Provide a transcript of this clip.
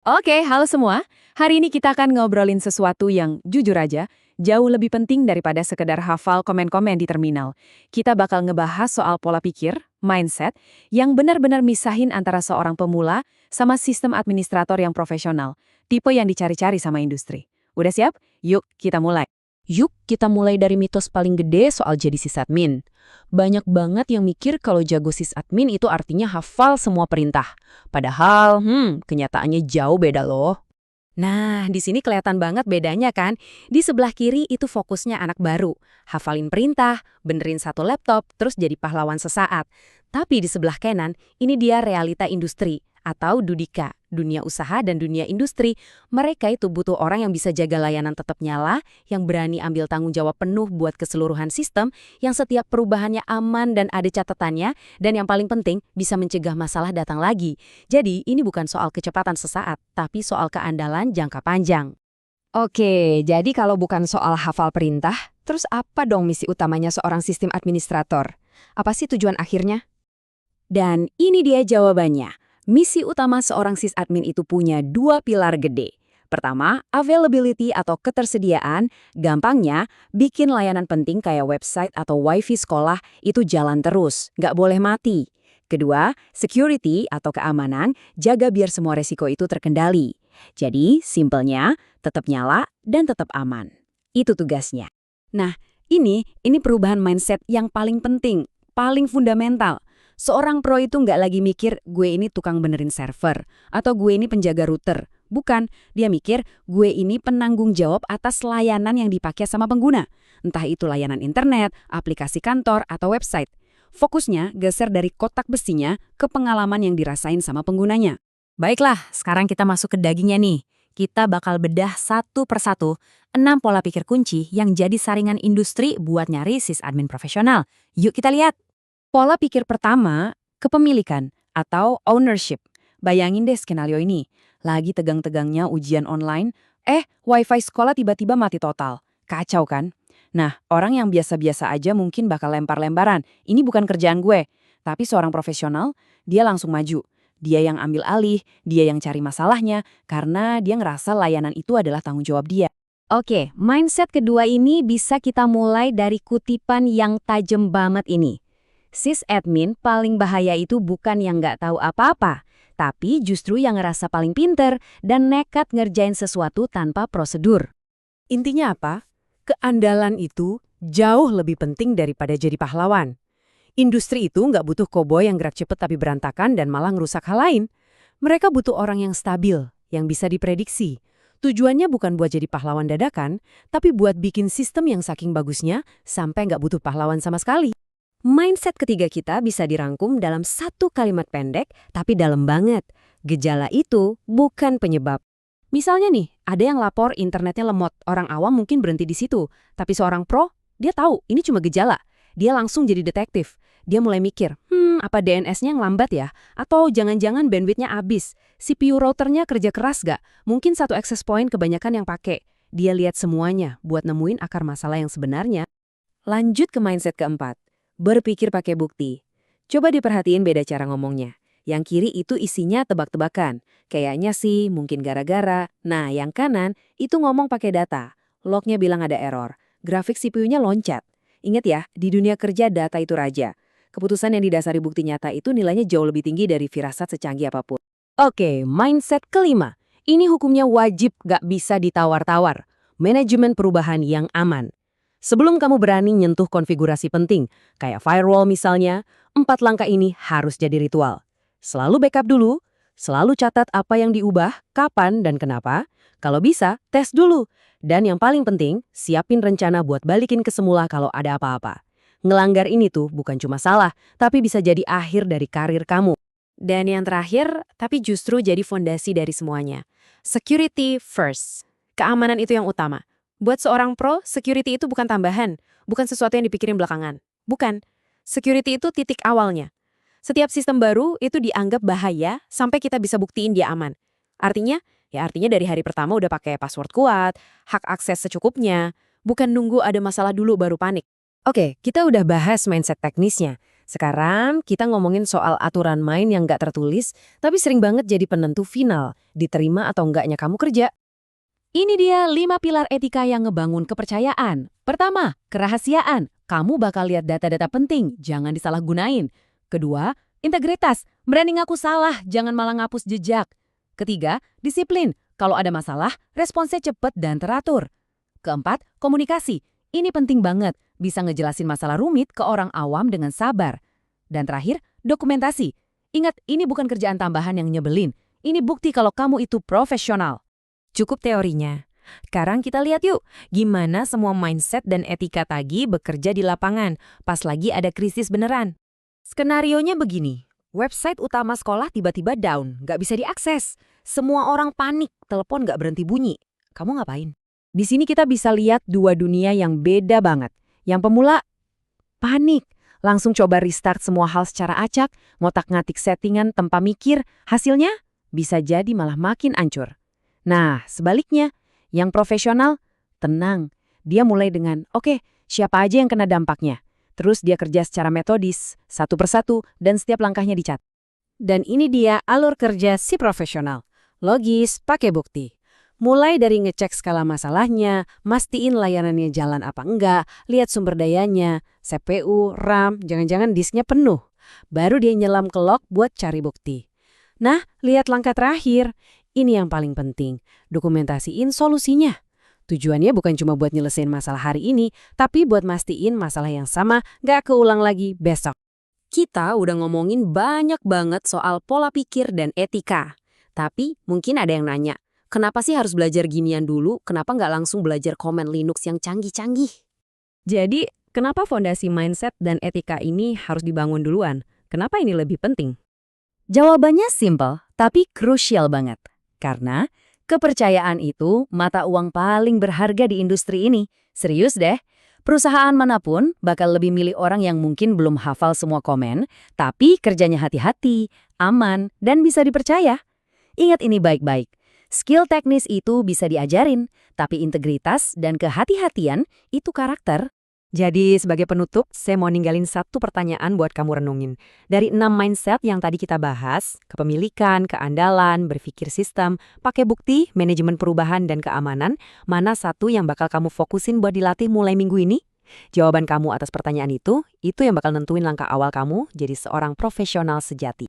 Oke, halo semua. Hari ini kita akan ngobrolin sesuatu yang jujur aja jauh lebih penting daripada sekedar hafal komen-komen di terminal. Kita bakal ngebahas soal pola pikir, mindset, yang benar-benar misahin antara seorang pemula sama sistem administrator yang profesional, tipe yang dicari-cari sama industri. Udah siap? Yuk, kita mulai. Yuk, kita mulai dari mitos paling gede soal jadi sysadmin. Banyak banget yang mikir kalau jago sysadmin itu artinya hafal semua perintah. Padahal, kenyataannya jauh beda loh. Nah, di sini kelihatan banget bedanya kan? Di sebelah kiri itu fokusnya anak baru. Hafalin perintah, benerin satu laptop, terus jadi pahlawan sesaat. Tapi di sebelah kanan, ini dia realita industri atau Dudika, dunia usaha dan dunia industri. Mereka itu butuh orang yang bisa jaga layanan tetap nyala, yang berani ambil tanggung jawab penuh buat keseluruhan sistem, yang setiap perubahannya aman dan ada catatannya, dan yang paling penting bisa mencegah masalah datang lagi. Jadi, ini bukan soal kecepatan sesaat, tapi soal keandalan jangka panjang. Oke, jadi kalau bukan soal hafal perintah, terus apa dong misi utamanya seorang sistem administrator? Apa sih tujuan akhirnya? Dan ini dia jawabannya. Misi utama seorang sysadmin itu punya dua pilar gede. Pertama, availability atau ketersediaan. Gampangnya, bikin layanan penting kayak website atau wifi sekolah itu jalan terus, nggak boleh mati. Kedua, security atau keamanan, jaga biar semua resiko itu terkendali. Jadi, simpelnya, tetap nyala dan tetap aman. Itu tugasnya. Nah, ini perubahan mindset yang paling penting, paling fundamental. Seorang pro itu nggak lagi mikir gue ini tukang benerin server atau gue ini penjaga router. Bukan, dia mikir gue ini penanggung jawab atas layanan yang dipakai sama pengguna. Entah itu layanan internet, aplikasi kantor, atau website. Fokusnya geser dari kotak besinya ke pengalaman yang dirasain sama penggunanya. Baiklah, sekarang kita masuk ke dagingnya nih. Kita bakal bedah satu persatu 6 pola pikir kunci yang jadi saringan industri buat nyari sysadmin profesional. Yuk kita lihat. Pola pikir pertama, kepemilikan atau ownership. Bayangin deh skenario ini. Lagi tegang-tegangnya ujian online, wifi sekolah tiba-tiba mati total. Kacau kan? Nah, orang yang biasa-biasa aja mungkin bakal lempar-lemparan. Ini bukan kerjaan gue. Tapi seorang profesional, dia langsung maju. Dia yang ambil alih, dia yang cari masalahnya, karena dia ngerasa layanan itu adalah tanggung jawab dia. Oke, mindset kedua ini bisa kita mulai dari kutipan yang tajam banget ini. Sysadmin paling bahaya itu bukan yang nggak tahu apa-apa, tapi justru yang ngerasa paling pinter dan nekat ngerjain sesuatu tanpa prosedur. Intinya apa? Keandalan itu jauh lebih penting daripada jadi pahlawan. Industri itu nggak butuh koboi yang gerak cepet tapi berantakan dan malah ngerusak hal lain. Mereka butuh orang yang stabil, yang bisa diprediksi. Tujuannya bukan buat jadi pahlawan dadakan, tapi buat bikin sistem yang saking bagusnya sampai nggak butuh pahlawan sama sekali. Mindset ketiga kita bisa dirangkum dalam satu kalimat pendek, tapi dalam banget. Gejala itu bukan penyebab. Misalnya nih, ada yang lapor internetnya lemot, orang awam mungkin berhenti di situ. Tapi seorang pro, dia tahu ini cuma gejala. Dia langsung jadi detektif. Dia mulai mikir, apa DNS-nya yang lambat ya? Atau jangan-jangan bandwidth-nya habis? CPU routernya kerja keras gak? Mungkin satu access point kebanyakan yang pakai. Dia lihat semuanya buat nemuin akar masalah yang sebenarnya. Lanjut ke mindset keempat. Berpikir pakai bukti. Coba diperhatiin beda cara ngomongnya. Yang kiri itu isinya tebak-tebakan. Kayaknya sih mungkin gara-gara. Nah, yang kanan itu ngomong pakai data. Lognya bilang ada error. Grafik CPU-nya loncat. Ingat ya, di dunia kerja data itu raja. Keputusan yang didasari bukti nyata itu nilainya jauh lebih tinggi dari firasat secanggih apapun. Oke, mindset kelima. Ini hukumnya wajib gak bisa ditawar-tawar. Manajemen perubahan yang aman. Sebelum kamu berani nyentuh konfigurasi penting, kayak firewall misalnya, 4 langkah ini harus jadi ritual. Selalu backup dulu, selalu catat apa yang diubah, kapan dan kenapa. Kalau bisa, tes dulu. Dan yang paling penting, siapin rencana buat balikin ke semula kalau ada apa-apa. Ngelanggar ini tuh bukan cuma salah, tapi bisa jadi akhir dari karir kamu. Dan yang terakhir, tapi justru jadi fondasi dari semuanya. Security first. Keamanan itu yang utama. Buat seorang pro, security itu bukan tambahan, bukan sesuatu yang dipikirin belakangan. Bukan. Security itu titik awalnya. Setiap sistem baru itu dianggap bahaya sampai kita bisa buktiin dia aman. Artinya, artinya dari hari pertama udah pakai password kuat, hak akses secukupnya, bukan nunggu ada masalah dulu baru panik. Oke, kita udah bahas mindset teknisnya. Sekarang kita ngomongin soal aturan main yang nggak tertulis, tapi sering banget jadi penentu final, diterima atau enggaknya kamu kerja. Ini dia 5 pilar etika yang ngebangun kepercayaan. Pertama, kerahasiaan. Kamu bakal lihat data-data penting, jangan disalahgunain. Kedua, integritas. Berani ngaku salah, jangan malah ngapus jejak. Ketiga, disiplin. Kalau ada masalah, responsnya cepat dan teratur. Keempat, komunikasi. Ini penting banget, bisa ngejelasin masalah rumit ke orang awam dengan sabar. Dan terakhir, dokumentasi. Ingat, ini bukan kerjaan tambahan yang nyebelin. Ini bukti kalau kamu itu profesional. Cukup teorinya. Sekarang kita lihat yuk, gimana semua mindset dan etika tadi bekerja di lapangan, pas lagi ada krisis beneran. Skenarionya begini, website utama sekolah tiba-tiba down, nggak bisa diakses. Semua orang panik, telepon nggak berhenti bunyi. Kamu ngapain? Di sini kita bisa lihat dua dunia yang beda banget. Yang pemula, panik. Langsung coba restart semua hal secara acak, ngotak-ngatik settingan tanpa mikir, hasilnya bisa jadi malah makin ancur. Nah, sebaliknya, yang profesional, tenang. Dia mulai dengan, oke, siapa aja yang kena dampaknya. Terus dia kerja secara metodis, satu persatu, dan setiap langkahnya dicatat. Dan ini dia alur kerja si profesional. Logis, pakai bukti. Mulai dari ngecek skala masalahnya, mastiin layanannya jalan apa enggak, lihat sumber dayanya, CPU, RAM, jangan-jangan disknya penuh. Baru dia nyelam ke log buat cari bukti. Nah, lihat langkah terakhir. Ini yang paling penting, dokumentasiin solusinya. Tujuannya bukan cuma buat nyelesain masalah hari ini, tapi buat mastiin masalah yang sama nggak keulang lagi besok. Kita udah ngomongin banyak banget soal pola pikir dan etika. Tapi mungkin ada yang nanya, kenapa sih harus belajar ginian dulu? Kenapa nggak langsung belajar komen Linux yang canggih-canggih? Jadi, kenapa fondasi mindset dan etika ini harus dibangun duluan? Kenapa ini lebih penting? Jawabannya simple, tapi krusial banget. Karena kepercayaan itu mata uang paling berharga di industri ini. Serius deh, perusahaan manapun bakal lebih milih orang yang mungkin belum hafal semua komen, tapi kerjanya hati-hati, aman, dan bisa dipercaya. Ingat ini baik-baik. Skill teknis itu bisa diajarin, tapi integritas dan kehati-hatian itu karakter. Jadi sebagai penutup, saya mau ninggalin satu pertanyaan buat kamu renungin. Dari 6 mindset yang tadi kita bahas, kepemilikan, keandalan, berpikir sistem, pakai bukti, manajemen perubahan, dan keamanan, mana satu yang bakal kamu fokusin buat dilatih mulai minggu ini? Jawaban kamu atas pertanyaan itu yang bakal nentuin langkah awal kamu jadi seorang profesional sejati.